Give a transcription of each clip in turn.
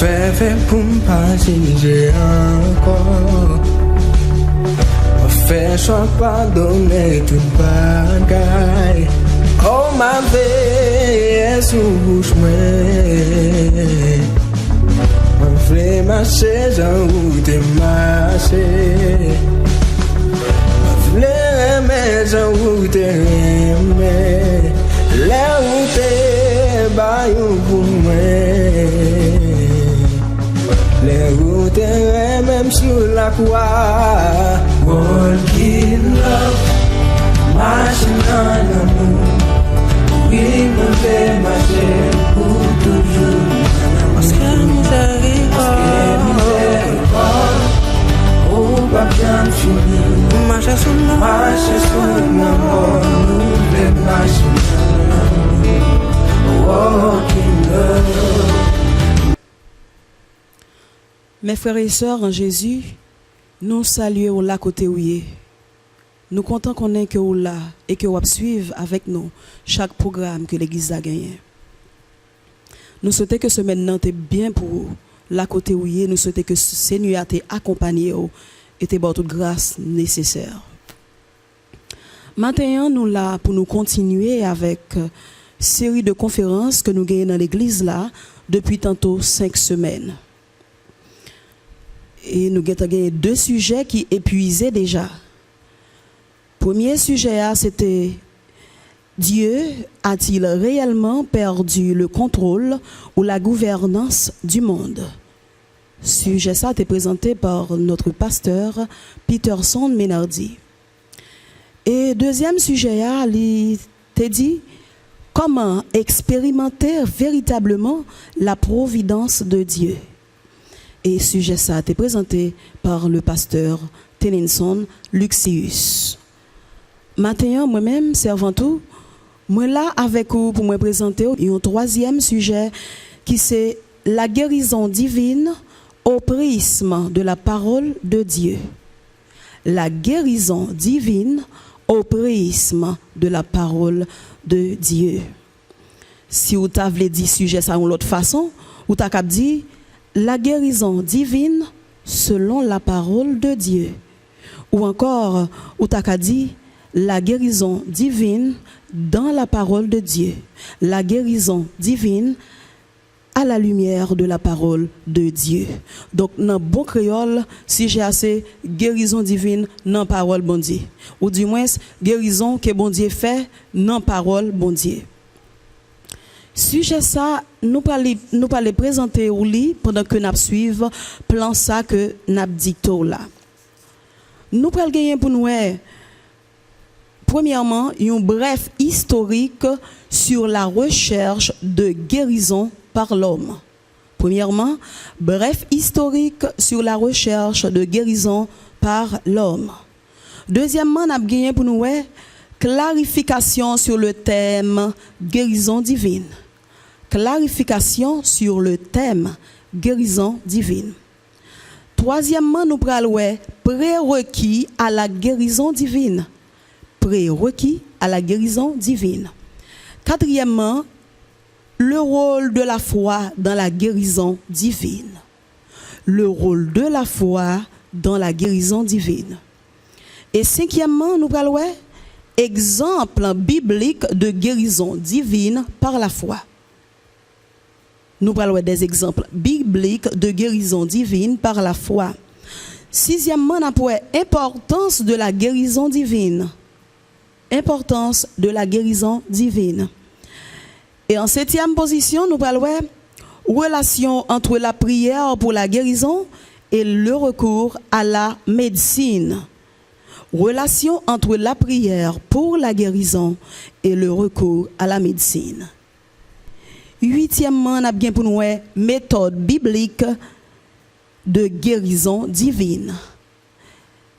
Fait pour m'passer j'ai encore. Fait choix pardonner toute bagaille. Oh ma vie sous bouche moi. Ma vie marcher j'en route marcher. Ma vie mais j'en route mais. La route bayou pour moi. Les routes même sur la croix. Walking love, marching en amour. Oui, mon père marcher pour toujours. Parce que miséricorde, oh, pas bien fini. Marcher sur l'amour, nous voulons marcher en amour. Walking love. Mes frères et sœurs en Jésus, nous saluons là côté où est. Nous comptons qu'on est que vous là et que vous suivez avec nous chaque programme que l'Église a gagné. Nous souhaitons que ce maintenant est bien pour vous, là côté où est. Nous souhaitons que ce Seigneur t'ait accompagné et t'ait donné toute grâce nécessaire. Maintenant, nous là pour nous continuer avec une série de conférences que nous gagnons dans l'Église là depuis tantôt 5 semaines. Et nous avons gagné 2 sujets qui épuisaient déjà. Premier sujet, c'était Dieu a-t-il réellement perdu le contrôle ou la gouvernance du monde? Sujet ça a été présenté par notre pasteur Peterson Menardi. Et deuxième sujet, il t'a dit comment expérimenter véritablement la providence de Dieu. Et sujet ça a été présenté par le pasteur Tennyson Luxius. Maintenant, moi-même, servant tout, moi là avec vous pour me présenter un troisième sujet qui c'est la guérison divine au prisme de la parole de Dieu. La guérison divine au prisme de la parole de Dieu. Si vous avez dit sujet ça d'une autre façon, vous avez dit la guérison divine selon la parole de Dieu. Ou encore, ou t'as dit la guérison divine dans la parole de Dieu. La guérison divine à la lumière de la parole de Dieu. Donc, dans bon créole, si j'ai assez guérison divine dans parole bon Dieu. Ou du moins, guérison que bon Dieu fait dans parole bon Dieu. Sujet ça, nous parler présenter au lit pendant que nous suivons plan ça que nous dictons là. Nous parlons gagner pour nous premièrement un bref historique sur la recherche de guérison par l'homme. Premièrement, bref historique sur la recherche de guérison par l'homme. Deuxièmement, nous gagné pour nous clarification sur le thème guérison divine. Clarification sur le thème guérison divine. Troisièmement, nous parlons prérequis à la guérison divine. Prérequis à la guérison divine. Quatrièmement, le rôle de la foi dans la guérison divine. Le rôle de la foi dans la guérison divine. Et cinquièmement, nous parlons exemple biblique de guérison divine par la foi. Nous parlons des exemples bibliques de guérison divine par la foi. Sixièmement, nous parlons importance de la guérison divine. Importance de la guérison divine. Et en septième position, nous parlons relation entre la prière pour la guérison et le recours à la médecine. Relation entre la prière pour la guérison et le recours à la médecine. Huitièmement, nous avons bien pour nous méthode biblique de guérison divine.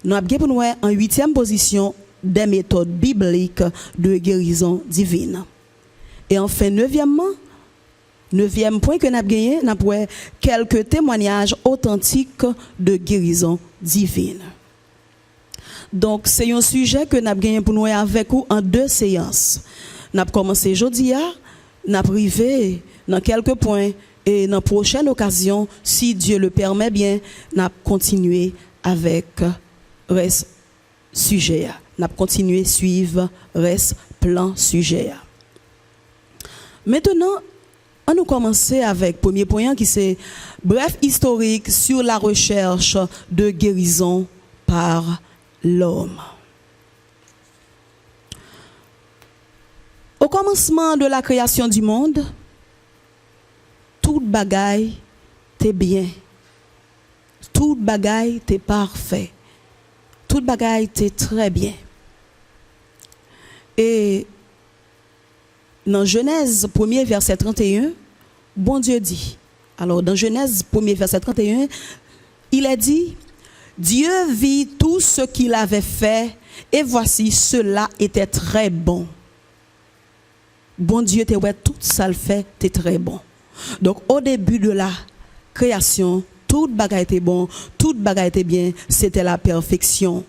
Nous avons bien pour nous en huitième position des méthodes bibliques de guérison divine. Et enfin, neuvième point que nous avons gagné, nous avons quelques témoignages authentiques de guérison divine. Donc, c'est un sujet que nous avons gagné pour nous avec vous en 2 séances. Nous avons commencé aujourd'hui, nous avons privé dans quelques points Et dans la prochaine occasion, si Dieu le permet bien, n'a continuer avec reste sujet. N'a continuer suivre reste plan sujet. Maintenant, on nous commencer avec le premier point qui c'est bref historique sur la recherche de guérison par l'homme. Au commencement de la création du monde, toute bagaille t'est bien. Toute bagaille t'est parfait. Toute bagaille t'est très bien. Et dans Genèse 1er verset 31, bon Dieu dit. Alors dans Genèse 1er verset 31, il a dit, Dieu vit tout ce qu'il avait fait et voici cela était très bon. Bon Dieu t'es ouais tout ça le fait, t'es très bon. Donc au début de la création, toute bagaille était bon, toute bagaille était bien, c'était la perfection.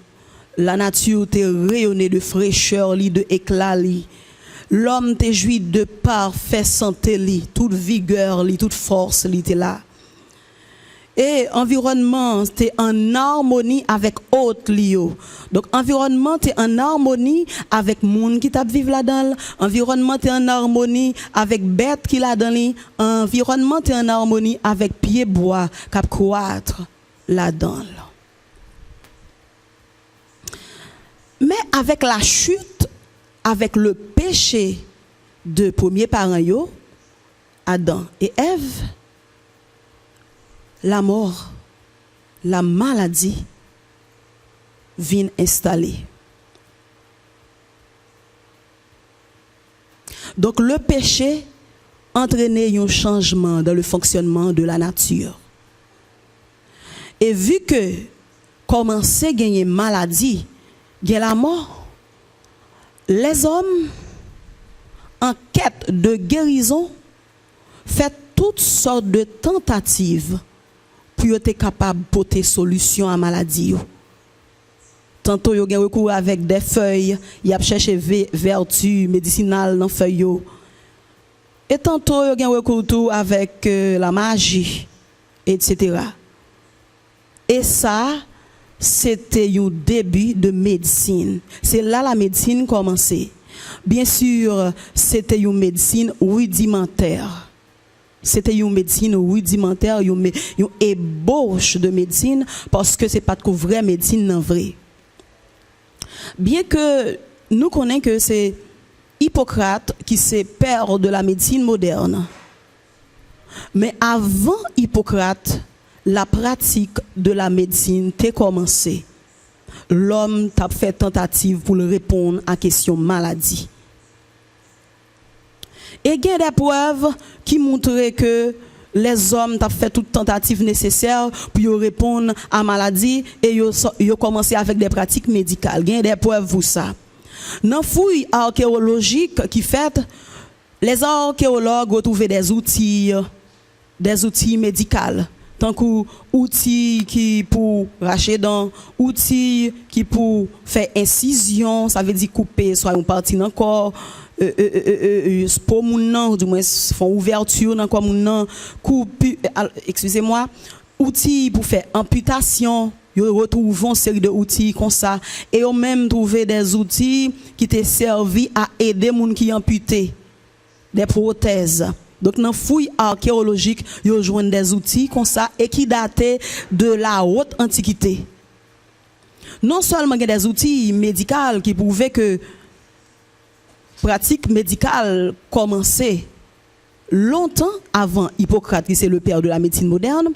La nature était rayonnée de fraîcheur, de éclat. L'homme était joui de parfaite santé, toute vigueur, toute force était là. Et environnement était en harmonie avec autres lieux. Donc environnement était en harmonie avec monde qui t'a vivre là-dedans, environnement était en harmonie avec bête qui là-dedans, environnement était en harmonie avec pied bois qui croître là-dedans. Mais avec la chute, avec le péché de premiers parents yo, Adam et Ève, la mort, la maladie viennent installer. Donc le péché entraînait un changement dans le fonctionnement de la nature. Et vu que commençait à gagner maladie, gagner la mort, les hommes en quête de guérison font toutes sortes de tentatives pour être capable de porter solution à la maladie. Tantôt, ils ont recours avec des feuilles, ils ont cherché vertu médicinale dans les feuilles. Et tantôt, ils ont recours avec la magie, etc. Et ça, c'était un début de médecine. C'est là la médecine commençait. Bien sûr, c'était une médecine rudimentaire. C'était une médecine rudimentaire, une ébauche de médecine, parce que ce n'est pas de vraie médecine non vrai. Bien que nous connaissons que c'est Hippocrate qui est père de la médecine moderne. Mais avant Hippocrate, la pratique de la médecine a commencé. L'homme a fait tentative pour répondre à la question maladie. Et il y a des preuves qui montrent que les hommes ont fait toute tentative nécessaire pour répondre à la maladie et ils ont commencé avec des pratiques médicales. Il y a des preuves pour ça. Dans les fouilles archéologiques qui fait, les archéologues ont trouvé des outils médicaux. Tant qu'outils qui pour racher dents, outils qui pour faire incision, ça veut dire couper soit une partie dans le corps, pour mon du moins font ouverture dans quoi mon coupe, excusez-moi, outils pour faire amputation. Ils retrouvent une série de outils comme ça et ils ont même trouvé des outils qui te servi à aider les gens qui amputés, des prothèses. Donc dans fouille archéologique, ils ont joint des outils comme ça et qui dataient de la haute antiquité. Non seulement il y a des outils médicaux qui prouvaient que pratique médicale commençait longtemps avant Hippocrate, qui c'est le père de la médecine moderne,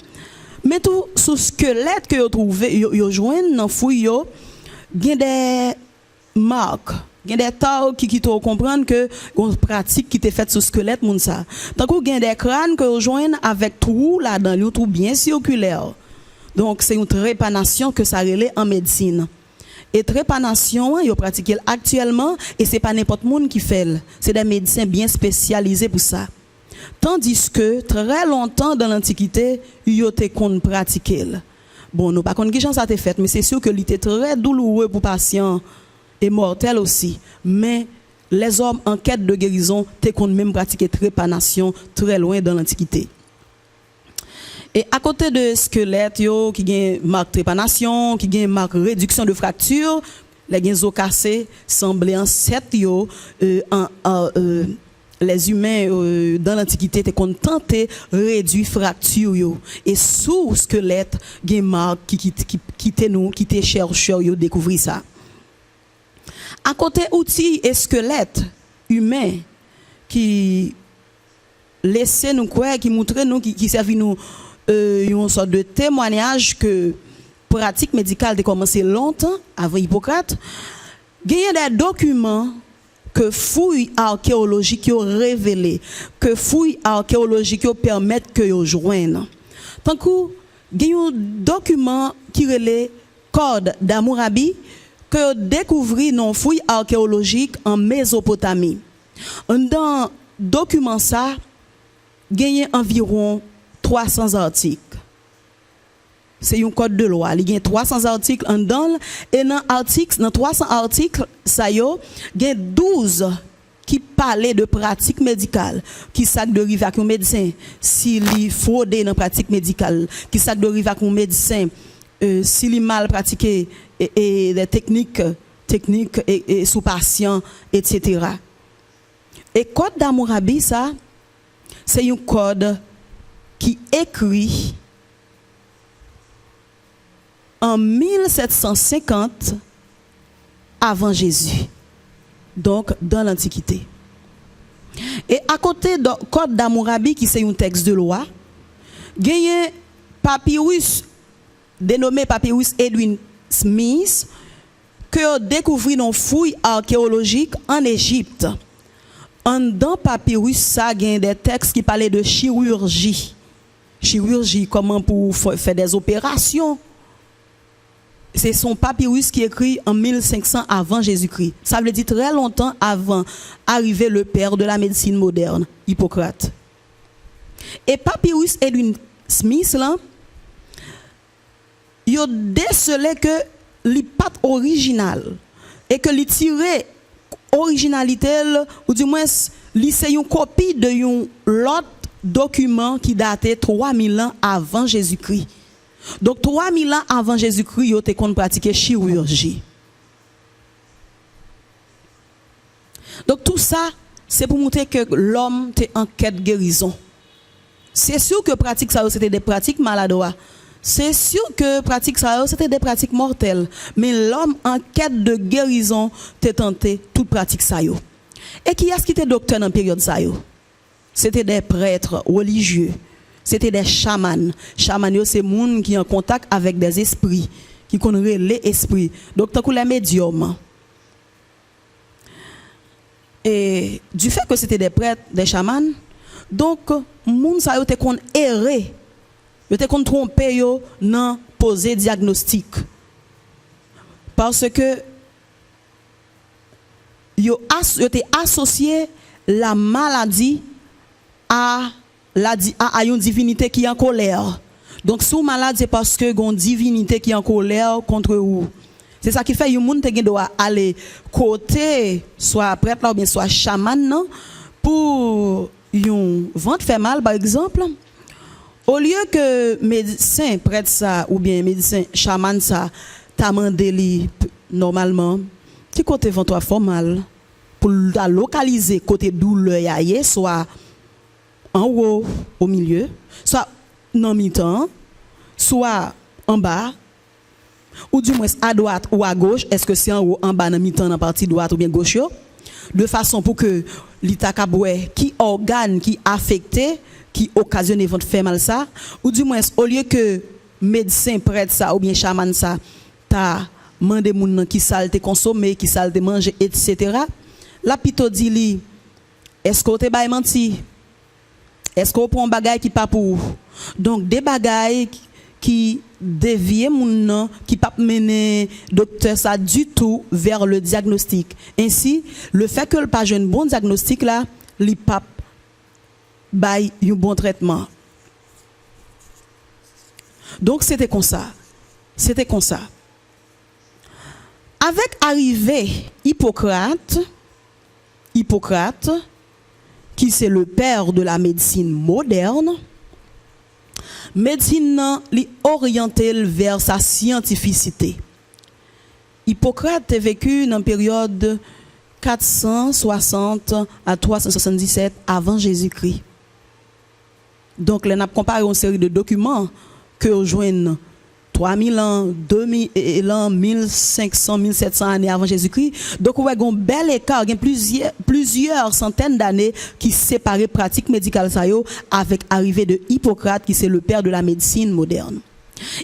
mais tout sous squelette que vous trouvez, vous joignent dans fouille, il y a des marques, il y a des tas qui te comprendre que une pratique qui était faite sur squelette moun ça. Tant que il y a des crânes que vous joignent avec trou là-dedans, un trou bien circulaire. Donc c'est une trépanation que ça relève en médecine. Et trépanation, ils pratiquent actuellement et c'est pas n'importe monde qui fait. C'est des médecins bien spécialisés pour ça. Tandis que très longtemps dans l'Antiquité, ils étaient qu'on pratiquer. Bon, nous pas qu'on qui ça a été fait, mais c'est sûr que il était très douloureux pour patients et mortel aussi. Mais les hommes en quête de guérison, t'es qu'on même pratiquer trépanation très loin dans l'Antiquité. Et à côté de squelette yo qui gagne marque trépanation, qui gagne marque réduction de fracture, les gains os cassés semblaient en 7 yo les humains dans l'antiquité étaient contentés réduire fracture yo et sous squelette gagne marque qui te chercheur yo découvrir ça. À côté outils et squelettes humains qui laissaient nous quoi, qui montraient nous, qui servent nous une sorte de témoignage que pratique médicale a commencé longtemps avant Hippocrate. Il y a des documents que fouilles archéologiques ont révélé, que fouilles archéologiques permettent que vous joignent. Tant que il y a un document qui relève Code d'Hammurabi que découvert dans fouilles archéologiques en Mésopotamie. Dans document ça, il y a environ 300 articles. C'est un code de loi. Il y a 300 articles en dedans et dans 300 articles, ça y a 12 qui parlaient de pratique médicale, qui savent de rive avec un médecin s'il fraude dans la pratique médicale, qui savent de rive avec un médecin s'il mal pratiqué et des techniques et sous patient, etc. Et code d'Hammurabi, ça, c'est un code qui écrit en 1750 avant Jésus, donc dans l'Antiquité. Et à côté du code d'Hammurabi, qui c'est un texte de loi, il y a un papyrus dénommé papyrus Edwin Smith que découvert dans fouilles archéologiques en Égypte. Dans papyrus, ça il y a des textes qui parlaient de chirurgie. Chirurgie, comment pour faire des opérations. C'est son papyrus qui est écrit en 1500 avant Jésus-Christ. Ça veut dire très longtemps avant arriver le père de la médecine moderne, Hippocrate. Et papyrus Edwin Smith, là, il a décelé que les pattes originales et que les tiré originalité ou du moins c'est une copie de l'autre document qui datait 3000 ans avant Jésus-Christ. Donc 3000 ans avant Jésus-Christ, ils étaient qu'on pratiquait chirurgie. Donc tout ça, c'est pour montrer que l'homme était en quête de guérison. C'est sûr que pratique ça c'était des pratiques maladroites. C'est sûr que pratique ça c'était des pratiques mortelles, mais l'homme en quête de guérison t'a tenté toute pratique ça yo. Et qui est-ce qui était docteur dans période ça yo? C'était des prêtres religieux, c'était des chamans. Chamans c'est monde qui en contact avec des esprits, qui connaissent les esprits. Donc tant que les médiums. Et du fait que c'était des prêtres, des chamans, donc moun ça yo te kon errer. Yo te kon tromper yo nan poser diagnostic. Parce que yo te associé la maladie à une divinité qui est en colère. Donc si vous malade c'est parce que une divinité qui est en colère contre vous. C'est ça qui fait que les gens doivent aller côté soit prêtre là ou bien soit chaman non, pour un ventre fait mal par exemple. Au lieu que médecin prêtre ça ou bien médecin chaman ça t'a mandé normalement qui côté ventre fait mal pour la localiser côté douleur yaye soit en haut au milieu, soit dans mi-temps, soit en bas ou du moins à droite ou à gauche, est-ce que c'est en haut, en bas, dans mi-temps, dans la partie droite ou bien gauche, de façon pour que l'état qui organe qui affecté, qui occasionne votre faire mal ça, ou du moins au lieu que médecin prête ça ou bien chaman ça, t'as mandé moun qui salte consommer, qui salte manger, etc. La pito dit li, est-ce que tu as menti? Est-ce qu'on prend un bagage qui pas pour? Donc des bagages qui dévient moun qui pas mener docteur ça du tout vers le diagnostic. Ainsi, le fait que le pas un bon diagnostic là, li pas bail un bon traitement. Donc c'était comme ça. C'était comme ça. Avec arrivée Hippocrate, qui c'est le père de la médecine moderne, médecine nan li orienté vers sa scientificité. Hippocrate a vécu dans la période 460 à 377 avant Jésus-Christ. Donc, là, on a comparé une série de documents que vous joignent 3000 ans, 2000 ans, 1500, 1700 années avant Jésus-Christ. Donc, on a un bel écart, il y a plusieurs centaines d'années qui séparaient pratique médicale avec l'arrivée de Hippocrate, qui c'est le père de la médecine moderne.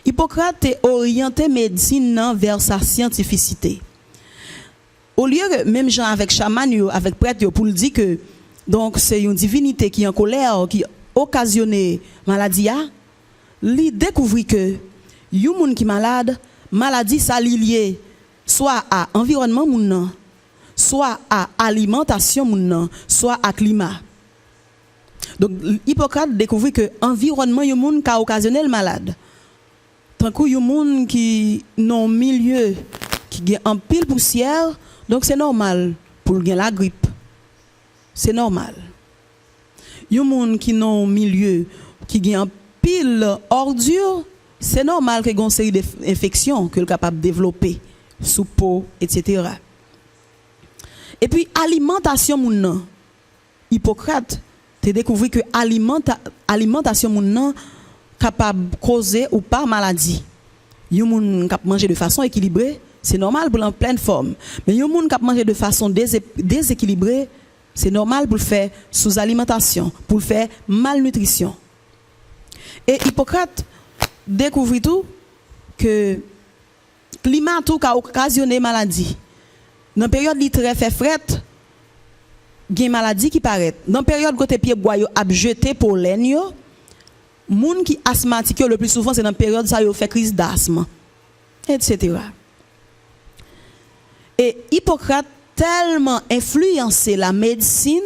Hippocrate est orienté médecine vers sa scientificité. Au lieu que même gens avec chaman, avec prêtre, pour le dire que donc c'est une divinité qui est en colère, qui occasionne maladie, il découvrit que yon moun qui malade, maladie ça lié soit à environnement moun, soit à alimentation moun, soit à climat. Donc Hippocrate découvrit que environnement yon moun ka occasionné le malade. Tant que yon moun qui non milieu qui gen en pile poussière, donc c'est normal pour gen la grippe. C'est normal. Yon moun qui non milieu qui gen en pile ordure, c'est normal que gon série d'infections que le capable de développer sous peau, etc. Et puis alimentation moun nan, Hippocrate te découvert que alimentation moun nan capable de causer ou pas maladie. Yon moun k'ap manger de façon équilibrée, c'est normal pour en pleine forme. Mais yon moun k'ap manger de façon déséquilibrée, c'est normal pour le faire sous-alimentation, pour le faire malnutrition. Et Hippocrate découvrit tout que climat tout a occasionné maladie. Dans période li très fait fret, gen maladie qui paraît. Dans période côté pied bois yo a jeté pollen yo, moun qui asthmatique le plus souvent c'est dans période ça yo fait crise d'asthme, etc. Et Hippocrate tellement influencé la médecine,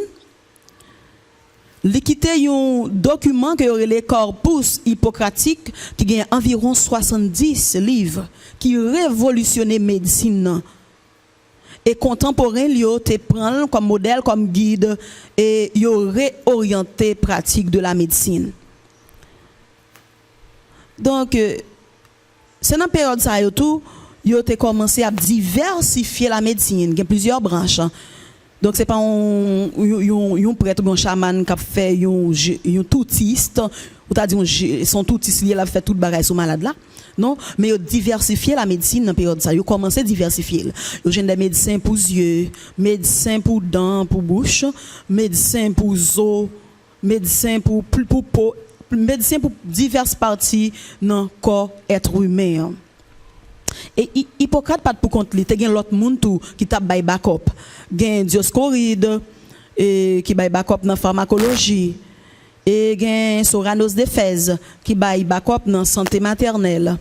li kite un document que aurait les corpus hippocratique qui gagne environ 70 livres qui révolutionné médecine et contemporain yo te prend comme modèle comme guide et yo réorienté pratique de la médecine. Donc c'est dans période ça yo tout yo te commencé à diversifier la médecine, il y a plusieurs branches. Donc c'est pas un prêtre ou un chaman qui a fait un toutiste ou t'a dit son toutiste il a fait toute bagaille sur malade là. Non, mais il a diversifié la médecine dans période ça. Il a commencé à diversifier. Il y a des médecins pour yeux, médecins pour dents, pour bouche, médecins pour os, médecins pour peau, médecins pour diverses parties dans le corps être humain. Et Hippocrate pas pour compte li te gen l'autre monde tout qui t'a bay backup gen Dioscoride qui bay backup dans pharmacologie et gen Soranos d'Éphèse qui bay backup dans santé maternelle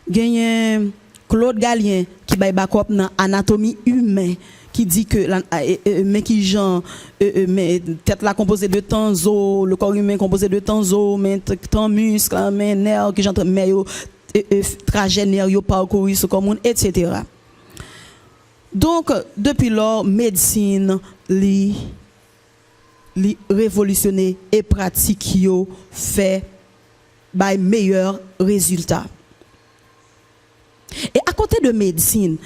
gen Claude Gallien qui bay backup dans anatomie humaine qui dit que mais qui genre mais tête la composée de tant os, le corps humain composé de tant os, mais tant muscles, mais nerfs qui j'entends mais trajet nerveux parcouru ce commun, etc. Donc depuis lors médecine li révolutionné et pratique yo fait by meilleurs résultats. Et à côté de médecine,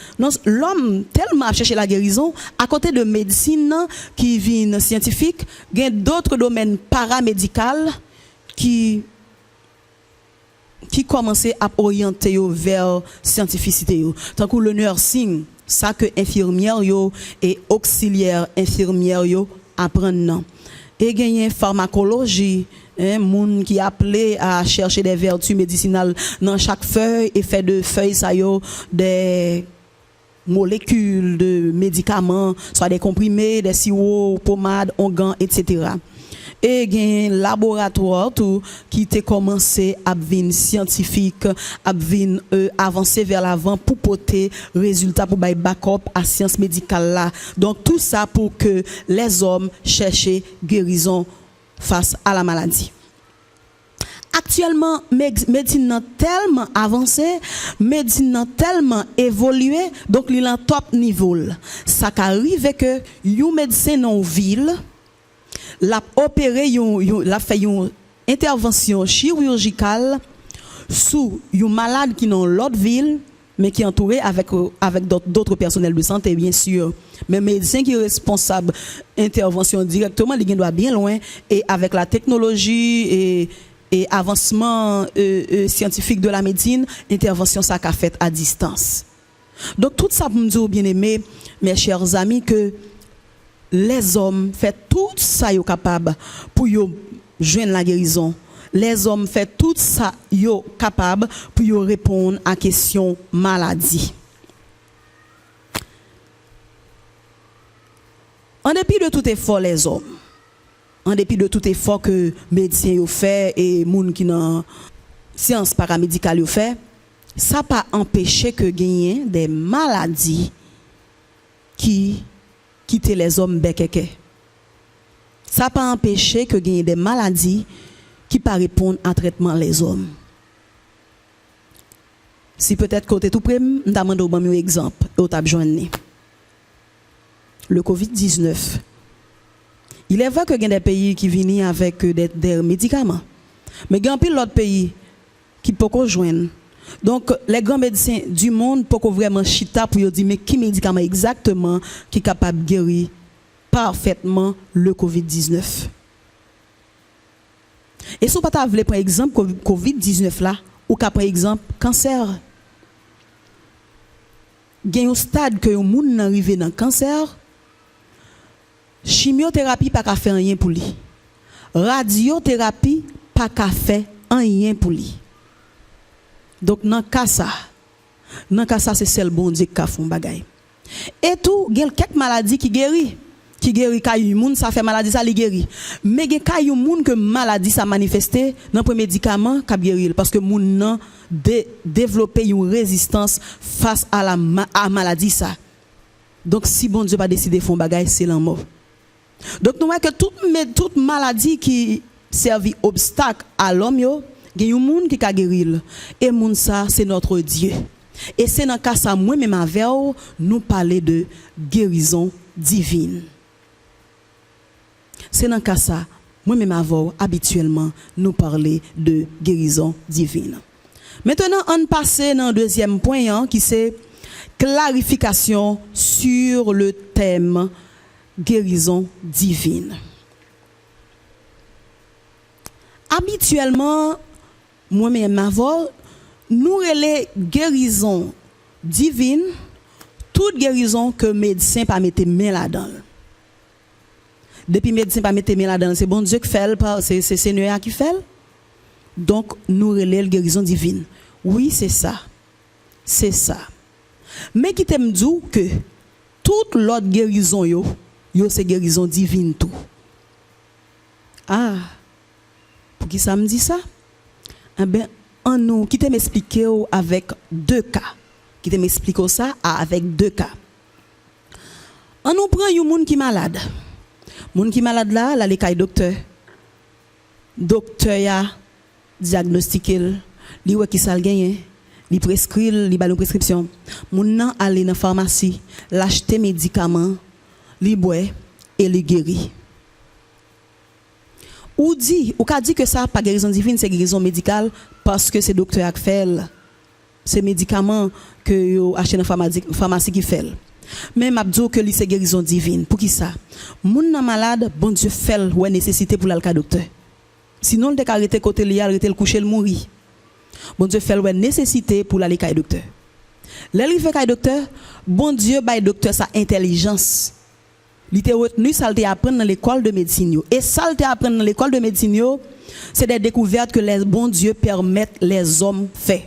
l'homme tellement a cherché la guérison, à côté de médecine qui vient scientifique, il y a d'autres domaines paramédicaux qui commençaient à orienter vers scientificité. Tant que le nursing, ça que infirmière et auxiliaire infirmière apprennent. Et gagner pharmacologie, moun qui appelé à chercher des vertus médicinales dans chaque feuille et fait de feuilles ça des molécules de médicaments, soit des comprimés, des sirops, pommades, onguents, etc. Et gen laboratoire tout qui te commencé à venir scientifique, à venir avancer vers l'avant pour porter résultat pour bay backup à science médicale là. Donc tout ça pour que les hommes cherchent guérison face à la maladie. Actuellement, médecine n'a tellement avancé, médecine n'a tellement évolué, donc il est en top niveau. Ça arrive que un médecin dans ville l'a opéré, l'a fait intervention chirurgicale sous un malade qui est dans l'autre ville, mais qui est entouré avec d'autres personnels de santé, bien sûr. Mais médecin qui est responsable intervention directement, il doit bien loin, et avec la technologie et avancement scientifique de la médecine, intervention ça qu'a fait à distance. Donc tout ça pour me dire, bien aimé, mes chers amis, que les hommes font tout ça yo capable pour yo joindre la guérison. Les hommes font tout ça yo capable pour yo répondre à question maladie. En dépit de tout effort les hommes, en dépit de tout effort que médecins yo fait et moun qui dans science paramédicale yo fait, ça pas empêché que gagner des maladies qui quittent les hommes bekeke. Ça pas empêché que gagner des maladies qui pas répondre à traitement les hommes. Si peut-être côté tout près, nous demandons un exemple au table joindre. Le Covid-19. Il est vrai que il y a des pays qui viennent avec des médicaments. Mais il y a un pile d'autres pays qui peuvent joindre. Donc, les grands médecins du monde peuvent vraiment chita pour dire mais qui médicament exactement qui est capable de guérir parfaitement le Covid-19. Et si vous voulez par exemple Covid-19 là, ou par exemple cancer. Il y a un stade que les gens arrivent dans le cancer. Chimiothérapie pas qu'à faire rien pour lui. Radiothérapie pas qu'à faire rien pour lui. Donc dans cas ça c'est seul bon Dieu qui a fait bagay. Et tout, il y a quelques maladies qui guérit caillou moun ça fait maladie ça li guérit. Mais il y a caillou moun que maladie ça manifesté dans le médicament qui guérir parce que moun nan développer une résistance face à la maladie ça. Donc si bon Dieu pas décider font bagay c'est la mort. Donc nous voyons que toute maladie qui servi obstacle à l'homme yo, il y a un monde qui a guéri. Et moun ça c'est notre Dieu. Et c'est dans cas ça moi même avec nous parler de guérison divine. C'est dans cas ça moi même avec habituellement nous parler de guérison divine. Maintenant on passe dans le deuxième point qui c'est clarification sur le thème guérison divine. Habituellement, moi-même, nous relais guérison divine, toute guérison que médecin pas mettre main là-dedans. Depuis médecin pas mettre main là-dedans, c'est bon Dieu qui fait, c'est Seigneur qui fait. Donc, nous relais la guérison divine. Oui, c'est ça. C'est ça. Mais qui t'aime dire que toute l'autre guérison yo c'est guérison divine tout. Ah, pour qui ça me dit ça? Eh bien, en nous, qui t'aime expliquer avec deux cas. Qui t'aime expliquer ça avec deux cas. On nous prend un monde qui est malade. Monde qui est malade là, les cas docteur. Docteur ya diagnostiqué, li wè qui ça gagné. Li prescrit, li ba une prescription. Moun nan aller dans pharmacie, l'acheter médicaments, li boit et li guéri. Ou ka dit que ça pas guérison divine, c'est guérison médicale parce que c'est docteur qui fait. C'est médicaments que yo acheté dans pharmacie qui fait. Mais m'a dit que c'est guérison divine. Pour qui ça? Moun nan malade, bon Dieu fait ouais nécessité pour l'aller docteur. Sinon le arrêter côté li arrêter le coucher le mourir. Bon Dieu fait nécessité pour l'aller chez docteur. L'aller fait chez docteur, bon Dieu bail docteur sa intelligence. Il était retenu ça le apprendre dans l'école de médecine et ça le apprendre dans l'école de médecine c'est des découvertes que les bons Dieu permettent les hommes faire.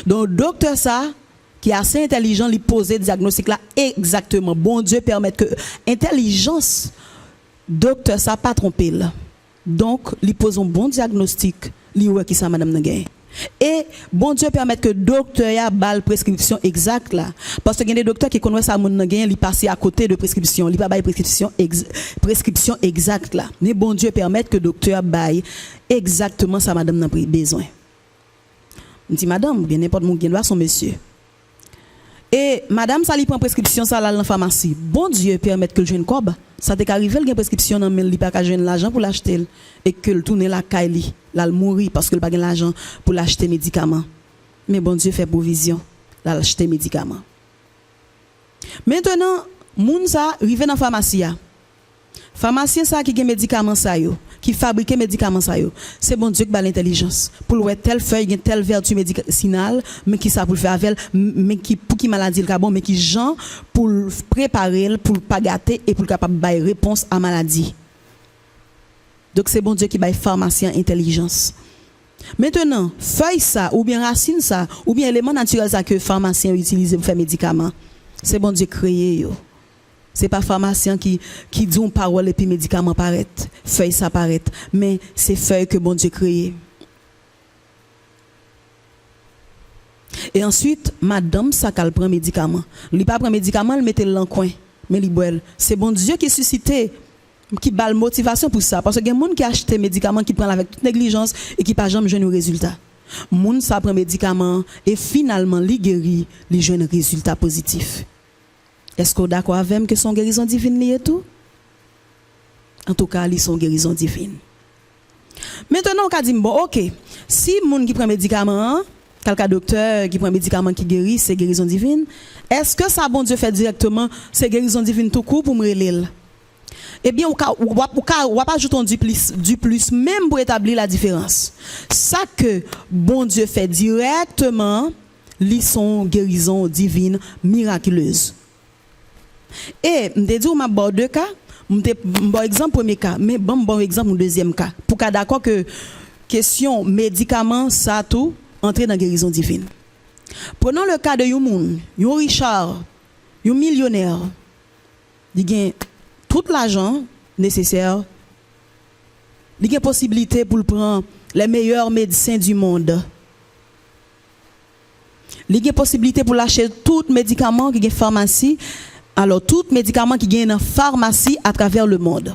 Donc docteur ça qui est assez intelligent lui poser diagnostic là exactement. Bon Dieu permet que intelligence docteur ça pas tromper là. Donc lui pose un bon diagnostic, lui ouais qui ça madame nan gagne. Et bon Dieu permet que docteur ya bal prescription exacte là parce que il y a des docteurs qui connaissent ça moun nan gagne, li passer à côté de prescription, li pas bail prescription exacte là. Mais bon Dieu permet que docteur bail exactement ça madame nan besoin. Me dit madame, bien n'importe mon qui doit son monsieur. Et madame ça li prend prescription ça là dans la pharmacie. Bon Dieu permet que le jeune cob, ça t'est arrivé le prescription dans mais il pas ka joindre l'argent pour l'acheter et que le tourner la caille li, là le mourir parce que il pas gain l'argent pour l'acheter médicaments. Mais bon Dieu fait provision, là l'acheter médicaments. Maintenant, moun ça rive dans pharmacie. Pharmacien ça qui gen médicaments ça yo, qui fabrique médicaments ça yo. C'est bon Dieu qui ba l'intelligence pour le telle feuille gen telle vertu médicinale, mais qui ça pour faire avec, mais qui pour qui maladie le carbone, mais qui gens pour préparer pour pas gâter et pour capable bailler réponse à maladie. Donc c'est bon Dieu qui baille pharmacien intelligence. Maintenant, feuille ça ou bien racine ça ou bien élément naturel ça que pharmacien utilise pour faire médicaments. C'est bon Dieu créé yo. C'est pas pharmacien qui dit une parole et puis médicament paraît, feuille ça paraît, mais c'est feuille que bon Dieu créé. Et ensuite, madame ça qu'elle prend médicament. Il pas prend médicament, elle mettait dans le coin, mais il boit. C'est bon Dieu qui suscité qui bat motivation pour ça parce que il y a des gens qui achètent médicaments qui prennent avec toute négligence et qui pas jamais jeune résultat. Moun ça prend médicament et finalement li guéri, li jeune résultat positif. Est-ce que vous êtes d'accord avec moi que son guérison divine liée tout? En tout cas, ils sont guérison divine. Maintenant, on a dit, bon, ok, si moun qui prend médicament, quelqu'un docteur qui prend médicament qui guérit, c'est guérison divine, est-ce que ça, bon Dieu, fait directement, c'est guérison divine tout court pour me relire? Eh bien, on va pas ajouter du plus, même pour établir la différence. Ça que bon Dieu fait directement, ils sont guérison divine miraculeuse. Et je dis m'a bon deux cas, bon exemple premier cas, mais bon exemple deuxième cas. Pour qu'à d'accord que question médicament ça tout entrer dans guérison divine. Prenons le cas de Yumoun, yon Richard, yon millionnaire. Il gagne tout l'argent nécessaire. Il gagne possibilité pour prendre les meilleurs médecins du monde. Il gagne possibilité pour acheter tout médicament qui gagne pharmacie. Alors, tout médicament qui gagne dans pharmacie à travers le monde.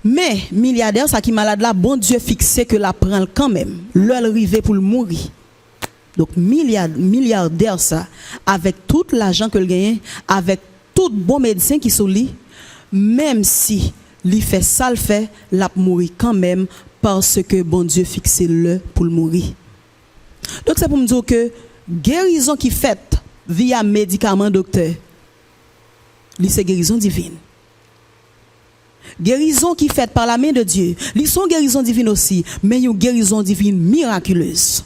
Mais, milliardaire, ça qui malade là, bon Dieu fixé que la prend quand même. L'heure arrivée pour le mourir. Donc, milliardaire, ça, avec tout l'argent que le gagne, avec tout bon médecin qui sont lui, même si il fait ça, le fait, la mourir quand même parce que bon Dieu fixé le pour le mourir. Donc, c'est pour me dire que guérison qui fait via médicament docteur, c'est guérison divine. Guérison qui faite par la main de Dieu, ils sont guérison divine aussi, mais une guérison divine miraculeuse.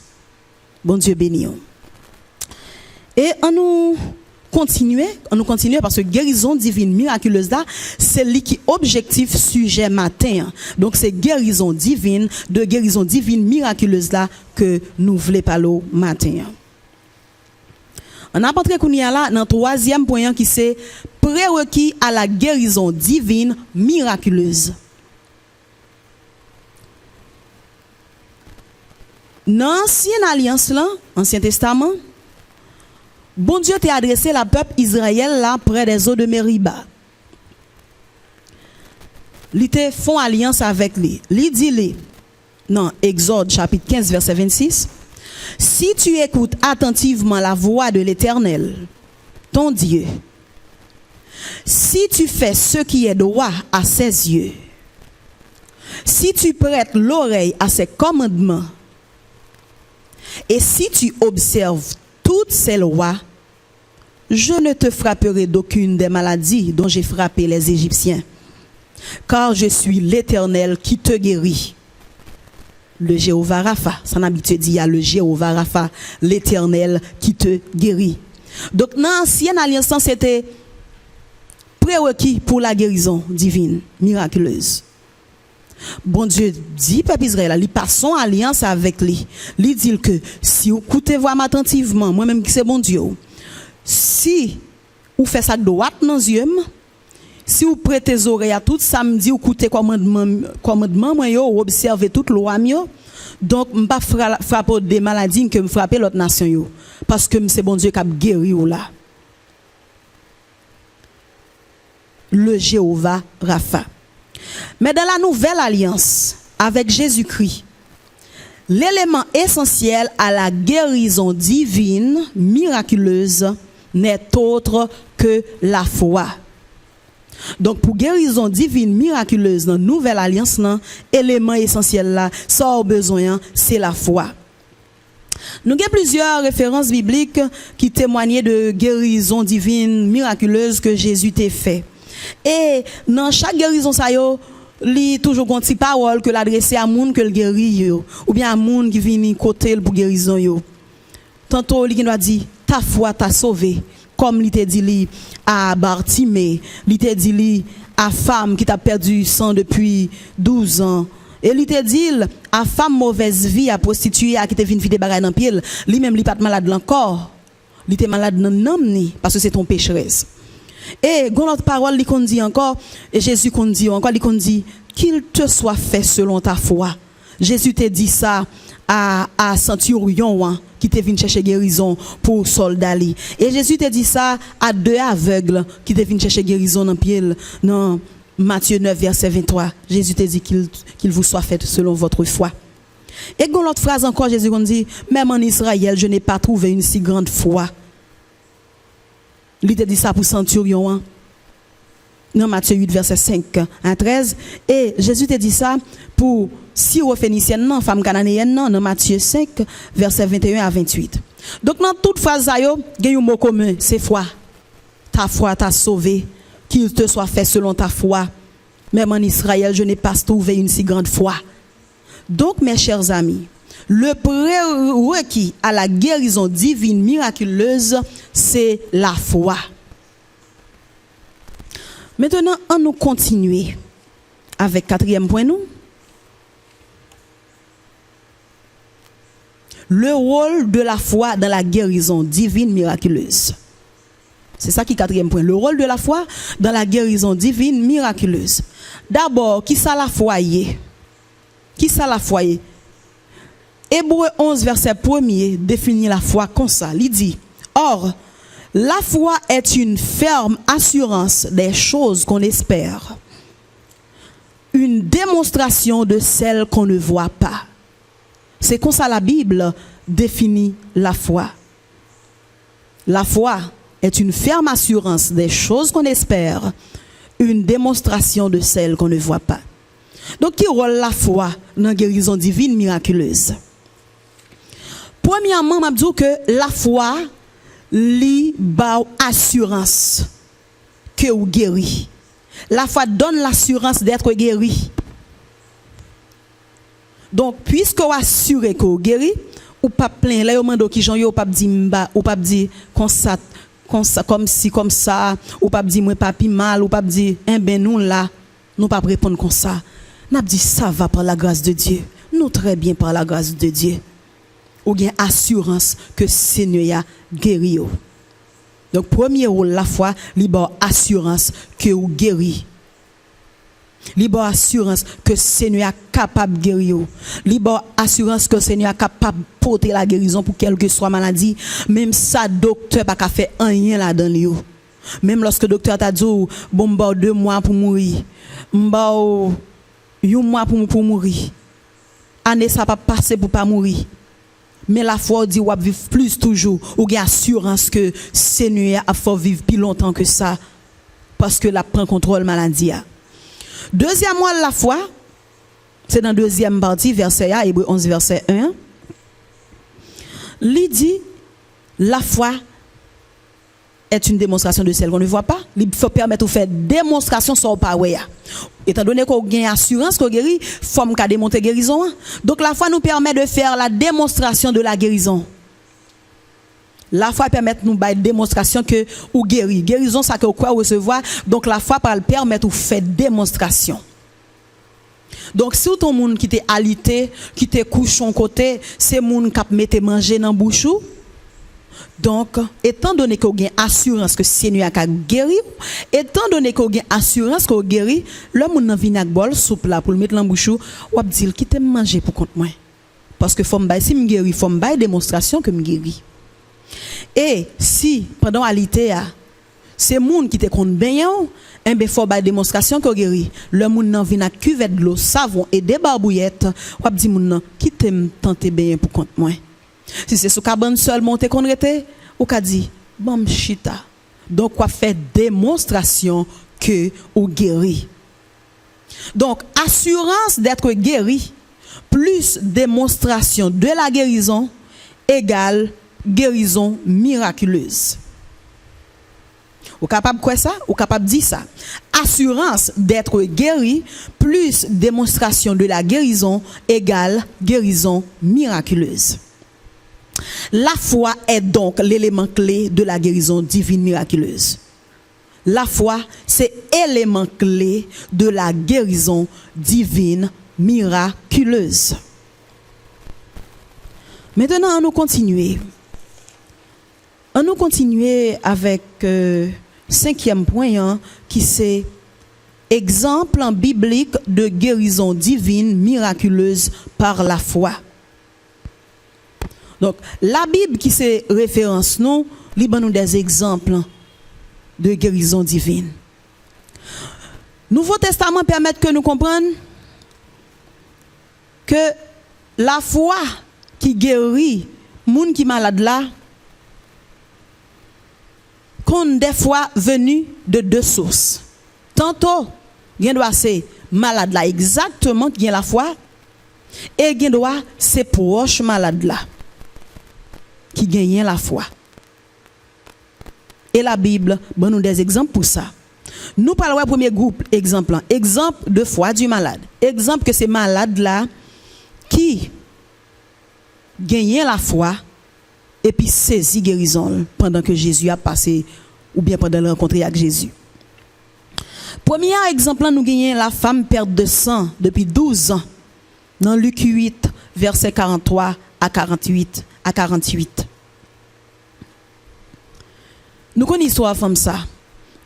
Bon Dieu béni. Et on nous continue parce que guérison divine miraculeuse là, c'est lui qui objectif sujet matin. Donc c'est guérison divine miraculeuse là que nous voulons parler matin. On a rentré là dans le troisième point qui c'est prérequis à la guérison divine miraculeuse. Dans l'ancienne alliance là, Ancien Testament, bon Dieu t'a adressé la peuple Israël là près des eaux de Meriba. Il te font alliance avec lui. Il dit dans Exode chapitre 15 verset 26. Si tu écoutes attentivement la voix de l'Éternel, ton Dieu, si tu fais ce qui est droit à ses yeux, si tu prêtes l'oreille à ses commandements, et si tu observes toutes ses lois, je ne te frapperai d'aucune des maladies dont j'ai frappé les Égyptiens, car je suis l'Éternel qui te guérit. Le Jéhovah Rapha, son habitude dit, il y a le Jéhovah Rapha, l'Éternel qui te guérit. Donc, dans l'ancienne alliance, c'était prérequis pour la guérison divine, miraculeuse. Bon Dieu dit, peuple Israël, il passe son alliance avec lui. Il dit que si vous écoutez voir attentivement, moi-même qui c'est bon Dieu, si vous faites ça droite dans les yeux, si vous prêtez oreilles à tout samedi, vous écoutez commandement, vous observez toute loi, donc je ne vais pas frapper des maladies que je frappe l'autre nation. Parce que c'est bon Dieu qui a guéri là. Le Jéhovah Rapha. Mais dans la nouvelle alliance avec Jésus-Christ, l'élément essentiel à la guérison divine, miraculeuse, n'est autre que la foi. Donc, pour guérison divine, miraculeuse, dans la nouvelle alliance, l'élément essentiel là, ça a besoin, c'est la foi. Nous avons plusieurs références bibliques qui témoignent de guérison divine, miraculeuse que Jésus t'a fait. Et dans chaque guérison, ça y est, li toujours une petite parole que l'adresser à moun que le guérit ou bien à moun qui vient côté pour guérison yo. Tantôt il doit dire ta foi t'a sauvé comme il t'a dit à Bartimée, il t'a dit à femme qui t'a perdu sang depuis 12 ans. Et il t'a dit à femme mauvaise vie à prostituée à qui t'a vinn faire des bagages dans pied, lui même il pas malade encore. Il était malade dans l'âme parce que c'est ton pécheresse. Et dans notre parole, il dit encore, et Jésus dit encore, il dit qu'il te soit fait selon ta foi. Jésus t'a dit ça à centurion qui te venu chercher guérison pour soldat. Et Jésus t'a dit ça à 2 aveugles qui te venu chercher guérison dans pied dans Matthieu 9 verset 23. Jésus t'a dit qu'il vous soit fait selon votre foi. Et dans l'autre phrase encore, Jésus dit, même en Israël, je n'ai pas trouvé une si grande foi. Il te dit ça pour centurion dans Matthieu 8 verset 5 à 13 et Jésus te dit ça pour syrophénicienne non femme cananéenne non dans Matthieu 5 verset 21 à 28. Donc dans toute phrase ça yo, il y a un mot commun, c'est foi. Ta foi t'a sauvé, qu'il te soit fait selon ta foi. Même en Israël, je n'ai pas trouvé une si grande foi. Donc mes chers amis, le prérequis à la guérison divine miraculeuse, c'est la foi. Maintenant, on nous continue avec 4e point nous. Le rôle de la foi dans la guérison divine miraculeuse. C'est ça qui est 4e point. Le rôle de la foi dans la guérison divine miraculeuse. D'abord, qui ça la foi est? Qui ça la foi est? Hébreu 11 verset 1er définit la foi comme ça. Il dit, or, la foi est une ferme assurance des choses qu'on espère, une démonstration de celles qu'on ne voit pas. C'est comme ça la Bible définit la foi. La foi est une ferme assurance des choses qu'on espère, une démonstration de celles qu'on ne voit pas. Donc, qui rôle la foi dans la guérison divine miraculeuse? Premièrement, je dis que la foi li ba assurance que vous guéri. La foi donne l'assurance d'être guéri. Donc, puisque vous assurez que vous guéri, ou pas plein là, vous qui j'en yo pas dit mba, ou pas dit comme ça, comme si comme ça, ou pas dit moi pas pi mal, ou pas dit ben nous là, nous pas répondre comme ça. N'a dit ça va par la grâce de Dieu. Nous très bien par la grâce de Dieu. Ou bien assurance que Seigneur a guéri. Donc premier rôle la foi, libre assurance que vous guéri. Libre assurance que Seigneur est capable de guérir. Libre assurance que Seigneur est capable de porter la guérison pour quelle que soit maladie. Même ça, docteur n'a pas fait rien là-dedans. Même lorsque le docteur t'a dit, bon, 2 mois pour mourir. 1 mois pour mourir. Année ça pas passer pour pas mourir. Mais la foi dit, ou va vivre plus toujours. Ou a assurance que Seigneur a fait vivre plus longtemps que ça. Parce que la prend contrôle maladie. Deuxièmement, la foi, c'est dans la 2e partie, verset 1, Hébreu 11, verset 1. Il dit, la foi est une démonstration de celle qu'on ne voit pas. Il faut permettre de faire démonstration sur le parois. Étant donné qu'on a une assurance qu'on guérit, il faut démontrer la guérison. Donc la foi nous permet de faire la démonstration de la guérison. La foi permet de nous faire une démonstration que ou guérit. Guérison, ça que vous croyez recevoir. Donc la foi permet de faire démonstration. Donc si ton monde qui t'est alité, qui t'est couché en côté, c'est monde qui mette manger dans bouche. Donc, étant donné que vous avez assurance que Seigneur a guéri, étant donné que vous avez assurance que vous guéri, le monde n'a vient avec bol soupe là pour le mettre dans la bouche, ou dire qui t'aime manger pour compte moi. Parce que si je guéris, il faut me démonstration que je guéris. Et si pendant l'alité c'est moun qui te compte bien, un ben faut ba démonstration que guéri. Le moun nan vinn ak cuvette de l'eau, savon et des barbouillettes, ou ap di moun nan qui t'aime tenter bien pour compte moi. Si c'est sous cabane seul monter qu'on rete, ou ka di bon chita. Donc quoi fait démonstration que ou guéri. Donc assurance d'être guéri plus démonstration de la guérison égale guérison miraculeuse. Ou capable quoi ça? Ou capable dire ça? Assurance d'être guéri plus démonstration de la guérison égale guérison miraculeuse. La foi est donc l'élément clé de la guérison divine miraculeuse. La foi, c'est l'élément clé de la guérison divine miraculeuse. Maintenant, on nous continuer. On nous continuer avec cinquième point hein, qui c'est exemple biblique de guérison divine miraculeuse par la foi. Donc, la Bible qui c'est référence nous, li ban nous des exemples de guérison divine. Nouveau Testament permet que nous comprenions que la foi qui guérit moun qui malade là qu'on des fois venu de deux sources. Tantôt, gen doit c'est malade là exactement qui a la foi et gen doit c'est proche malade là qui gagne la foi. Et la Bible bon nous des exemples pour ça. Nous parlons premier groupe exemple de foi du malade. Exemple que c'est malade là qui gagne la foi et puis saisi guérison pendant que Jésus a passé ou bien pendant la rencontre avec Jésus. Premier exemple nous gagnons la femme perte de sang depuis 12 ans dans Luc 8 verset 43 à 48 à 48. Nous connaissons l'histoire de femme ça.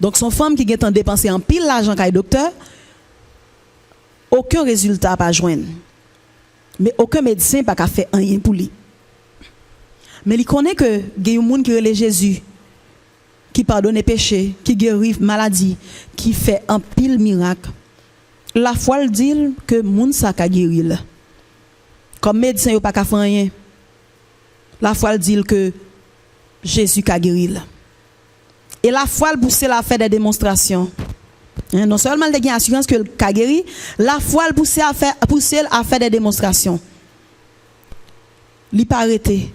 Donc son femme qui a dépensé en pile l'argent kay docteur, aucun résultat pas joindre. Mais aucun médecin pas ka fait rien pour lui. Mais il connaît que il y a un monde qui relève Jésus, qui pardonne les péchés, qui guérit maladie, qui fait un pile miracle. La foi le dit que monde ça ka guérir. Comme médecin yo pas ka faire rien. La foi le dit que Jésus ka guérir. Et la foi le pousse à faire des démonstrations. Non seulement il y a une assurance que le ka guéri, la foi le pousse à faire des démonstrations. Li pas arrêter,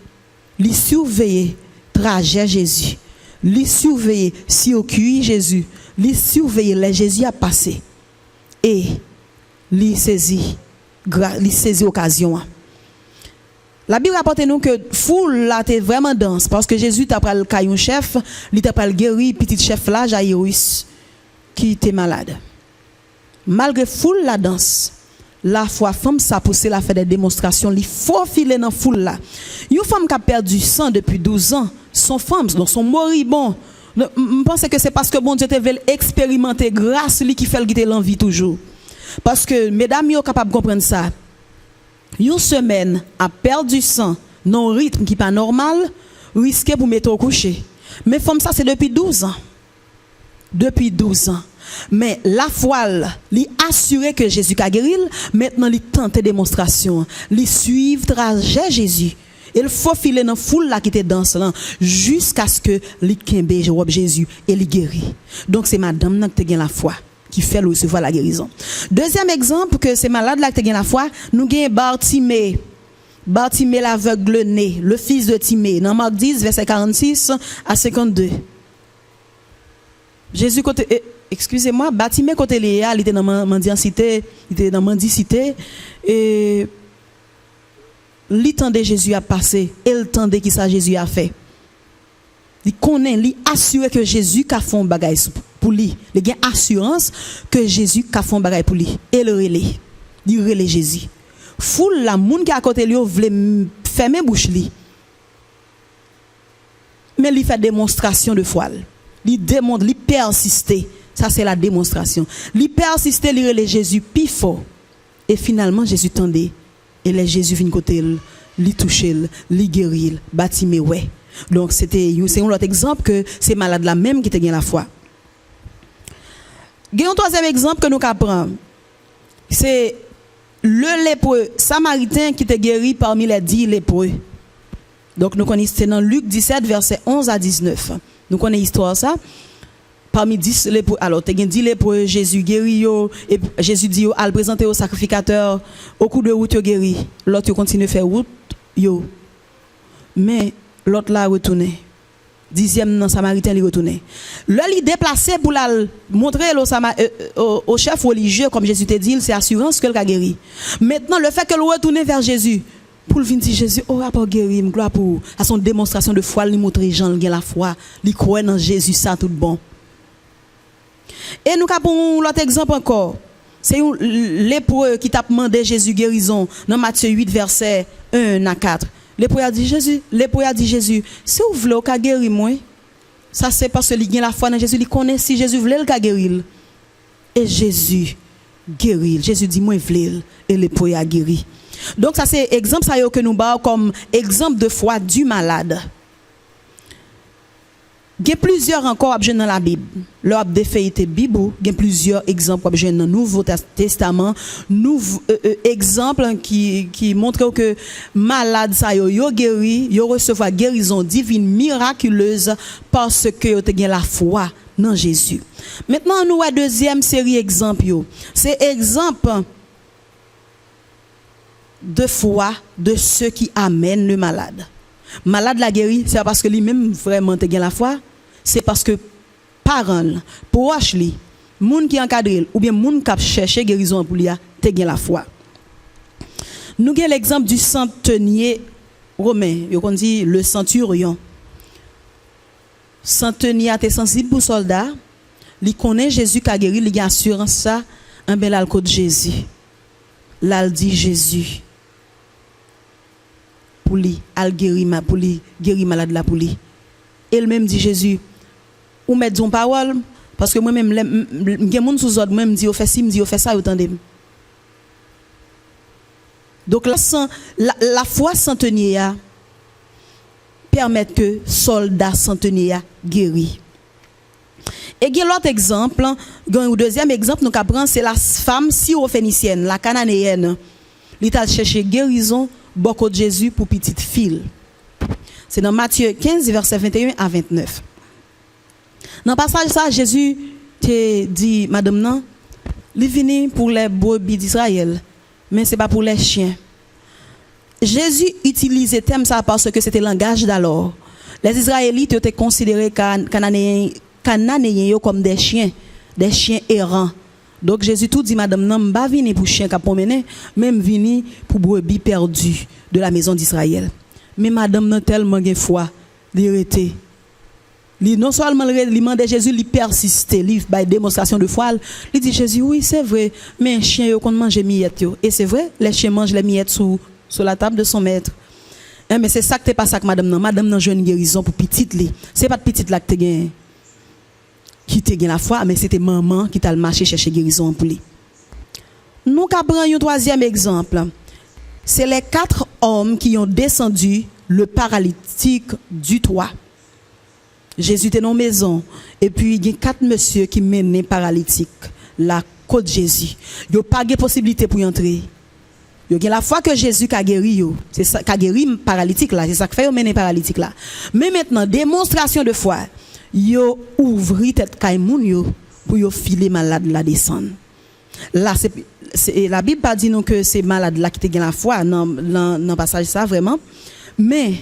li surveiller trajet Jésus, li surveiller si au cuit Jésus, li surveiller les Jésus a passé et li saisi occasion. La Bible rapporte nous que foule là était vraiment dense parce que Jésus t'a pris le caillon chef, il t'a pris le guéri petit chef là Jairus qui était malade. Malgré foule la danse, la foi femme ça poussé la faire des démonstrations, il faut filer dans foule là. Une femme qui a perdu sang depuis 12 ans, son femme donc son moribond. Je pense que c'est parce que bon Dieu te veut expérimenter grâce lui qui fait le guider l'envie toujours. Parce que mesdames yo capable de comprendre ça. Une semaine a perdu sang non rythme qui pas normal, risqué pour mettre au coucher. Mais femme ça c'est depuis 12 ans. Depuis 12 ans. Mais la foi lui assurer que Jésus a guéri, maintenant lui tente démonstration, lui suivre trajet Jésus. Il faut filer dans foule là qui était danse là jusqu'à ce que lui kembe Jésus et lui guérit. Donc c'est madame là qui a la foi qui fait recevoir la guérison. Deuxième exemple que c'est malade là qui a la foi, nous gagnons Bartimée l'aveugle né, le fils de Timée, dans Marc 10 verset 46 à 52. Jésus côté excusez-moi, Bartimée côté Léa, il était dans mendicité, et il tendait Jésus a passé, et il tendait qui ça Jésus a fait. Il connaît, il assure que Jésus a fait un bagage pour lui. Il a assurance que Jésus a fait un bagage pour lui. Et le relais. Il relais Jésus. Foule la moun qui à côté lui voulait fermer bouche li. Mais il fait démonstration de foi. Il démontre, il persiste. Ça c'est la démonstration. Il persiste, il relais Jésus plus fort. Et finalement Jésus tendait et les Jésus vient côté il toucher, il guérit, Bartimée ouais. Donc c'est un autre exemple que ces malades là même qui te gain la foi. Il y a un troisième exemple que nous apprenons. C'est le lépreux samaritain qui était guéri parmi les 10 lépreux. Donc nous connaissons, c'est dans Luc 17 verset 11 à 19. Nous connaissons l'histoire ça. Parmi 10 lépreux, alors tu as 10 lépreux, Jésus guérit yo, et Jésus dit yo, al présenter au sacrificateur, au coup de route yo guéri. L'autre yo continue faire route yo. Mais l'autre là retourné. 10e non samaritain il retourné. Là il déplacé pour la montrer au chef religieux comme Jésus te dit, c'est assurance que le a guéri. Maintenant le fait que le retourner vers Jésus pour le venir dire Jésus oh pas guéri, gloire pour à son démonstration de foi, il montrer Jean la foi, il croit dans Jésus ça tout bon. Et nous avons l'autre exemple encore. C'est un lépreux qui t'a demandé Jésus guérison dans Matthieu 8 verset 1 à 4. Lépreux a dit Jésus, si vous voulez qu'il guérir moi, ça c'est parce qu'il a la foi dans Jésus, il connaît si Jésus voulait le guérir. Et Jésus guérit. Jésus dit moi voulais et lépreux a guéri. Donc ça c'est exemple ça que nous avons comme exemple de foi du malade. Il y a plusieurs encore objets dans la Bible. L'ordre de feuilleter Bible, il y a plusieurs exemples objets dans le Nouveau Testament, exemples qui montrent que malade ça yo guéri, yo recevoir guérison divine miraculeuse parce que yo te gen la foi dans Jésus. Maintenant nous avons deuxième série exemple yo. C'est exemple de foi de ceux qui amènent le malade. Malade la guéri, c'est parce que lui-même vraiment te gen la foi. C'est parce que parents, proches li, moun qui encadre ou bien moun qui cherche guérison pour lui te gen la foi. Nous avons l'exemple du centenier romain, on dit le centurion. Centenier était sensible pour soldat, il connaît Jésus qui a guéri, il a assurance ça, un bel alcool de Jésus. Là il dit Jésus pour lui, al guéri malade là pour lui. Et il même dit Jésus ou mettre une parole parce que moi même j'ai monde sous ordre même dit au fait ci me dit au fait ça attendez. Donc la foi centenier permet que soldat centenier guéri. Et il y a l'autre exemple, le deuxième exemple nous apprenons c'est la femme syrophénicienne, la cananéenne. Elle a cherché guérison beaucoup de Jésus pour petite fille. C'est dans Matthieu 15 verset 21 à 29. Dans le passage ça Jésus te dit madame non, il venu pour les brebis d'Israël, mais c'est pas pour les chiens. Jésus utilisait thème ça parce que c'était le langage d'alors. Les Israélites étaient considérés cananéens comme des chiens errants. Donc Jésus tout dit madame non, pas venir pour chien qui promener, même venir pour brebis perdus de la maison d'Israël. Mais madame n'a tellement de foi, d'arrêter. Non seulement il demande Jésus, il persiste, il fait démonstration de foi. Il dit Jésus, oui, c'est vrai, mais un chien, il mange les miettes. Et c'est vrai, les chiens mangent les miettes sur la table de son maître. Mais c'est ça que tu pas ça que madame n'a. Madame n'a une guérison pour petite. Ce n'est pas de petite là que tu qui te gagne la foi, mais c'était maman qui t'a marché chercher guérison pour lui. Nous prenons un troisième exemple. C'est les 4 hommes qui ont descendu le paralytique du toit. Jésus était dans la maison. Et puis, il y a 4 messieurs qui menaient paralytique. La côte Jésus. Il n'y a pas de possibilité pour y entrer. Il y a la fois que Jésus a guéri. C'est ça qui a guéri paralytique là. C'est ça qui fait mener paralytique là. Mais maintenant, démonstration de foi. Yo ouvri tête kaimoun yo pour yo filer malade la descendre. Là c'est la Bible pas dit non que c'est malade là qui te gagne la foi dans passage ça vraiment. Mais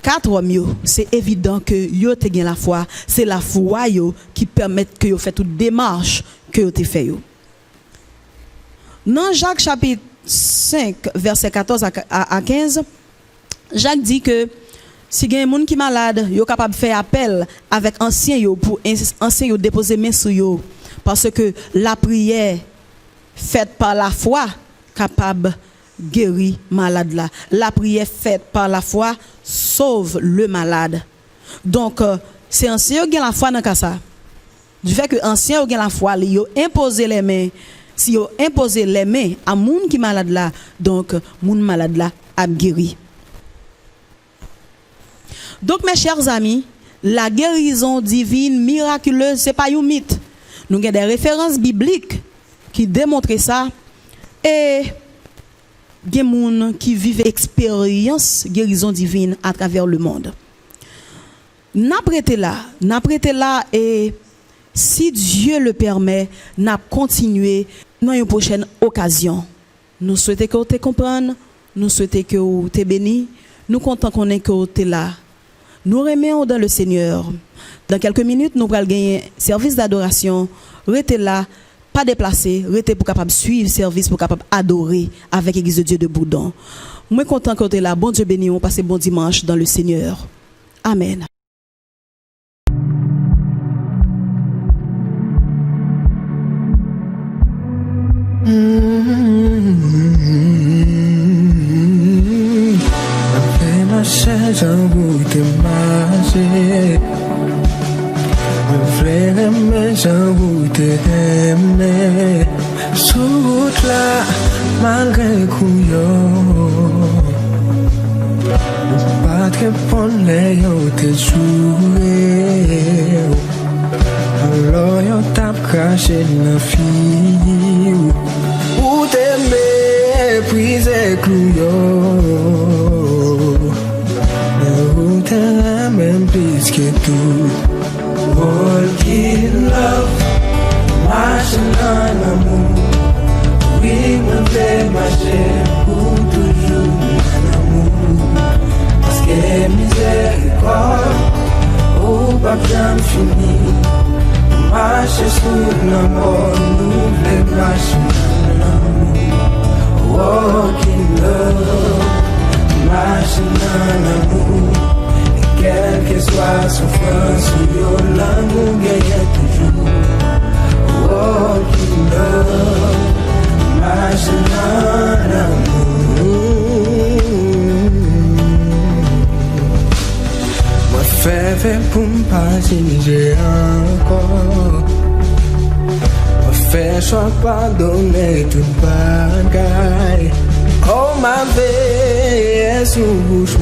4 hommes yo, c'est évident que yo te gagne la foi, c'est la foi yo qui permet que yo fait toute démarche que yo te fait yo. Dans Jacques chapitre 5 verset 14 à 15, Jacques dit que si il y a des gens qui sont malades, ils sont capables de faire appel avec anciens pour anciens déposer main sur eux. Parce que la prière faite par la foi capable de guérir malade là. La prière faite par la foi sauve le malade. Donc c'est anciens qui ont la foi dans ça. Du fait que anciens ont la foi, ils ont imposé les mains. Si ils ont imposé les mains à moun qui malade là, donc moun malade là a guéri. Donc, mes chers amis, la guérison divine, miraculeuse, ce n'est pas un mythe. Nous avons des références bibliques qui démontrent ça. Et il y a des gens qui vivent l'expérience guérison divine à travers le monde. N'a prêté là, et si Dieu le permet, n'a continué dans une prochaine occasion. Nous souhaitons que vous te compreniez, nous souhaitons que vous te bénisse, nous comptons qu'on est que vous êtes là. Nous remettons dans le Seigneur. Dans quelques minutes, nous allons gagner service d'adoration. Restez là, pas déplacé, restez pour capable suivre service, pour capable adorer avec l'Église de Dieu de Boudon. Moi content que vous êtes là. Bon Dieu béni, on passe bon dimanche dans le Seigneur. Amen. J'en goûte marcher. Mon frère mais j'en goûte aimer. Sous là, malgré couillon. Pas que pour les autres jouer. Alors yo tape craché la fille. Ou t'aimer, puis c'est couillon. Même plus que tout. Walk in love, marching en amour. Oui, mon père marcher pour toujours en amour. Parce que miséricorde, oh, pas bien fini. Marcher sous l'amour, nous voulons marcher en amour. Walk in love, marching en amour. Quelle que soit la souffrance, l'amour gagne toujours. Walk in love, marching en amour. Moi, fais pour m'passer encore. Moi, fais choix pardonner toute bagaille. Oh, ma vie est sous bouche,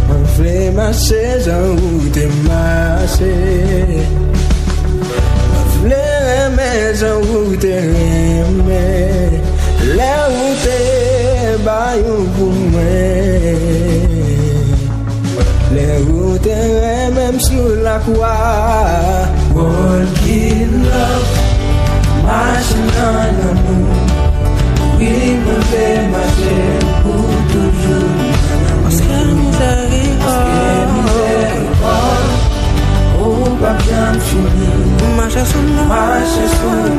ma flemme marcher, j'en route marcher. Ma flemme mais j'en route aimer. La route est baillon pour moi. Les routes est même sur la croix. Walk in love, marching en amour. Oui, me fait marcher pour toujours. Parce que miséricorde, oh, pas bien fini. Marcher sous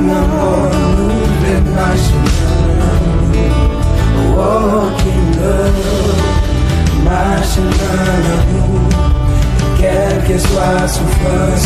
l'amour, nous voulons marcher dans l'amour. Walk in love, marcher dans l'amour. Quelle que soit la souffrance,